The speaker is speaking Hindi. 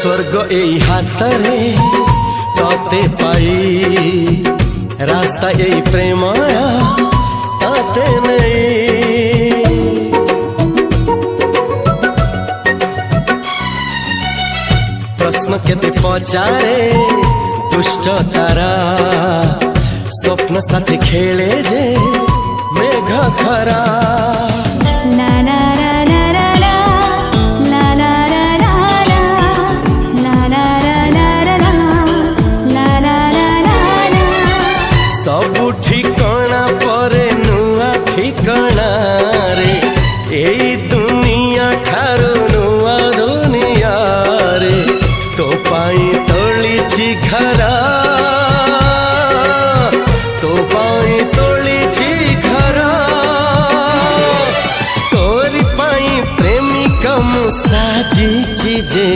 स्वर्ग एई हातरे तते पाई रास्ता एई प्रेमया ताते नहीं। प्रश्न केते पचारे दुष्ट तारा स्वप्न साथी खेले जे मेघ खरा। ला ला ला ला ला ला ला ला ला ला ला ला ला ला ला। सबु ठिकाना परे नुआ ठिकाना रे एई दुनिया ठारू नुआ दुनिया रे। तो पाई तोलिछि घरा तो पाई तोलिछि घरा तोरी पाई प्रेमिका मु साजिछि जे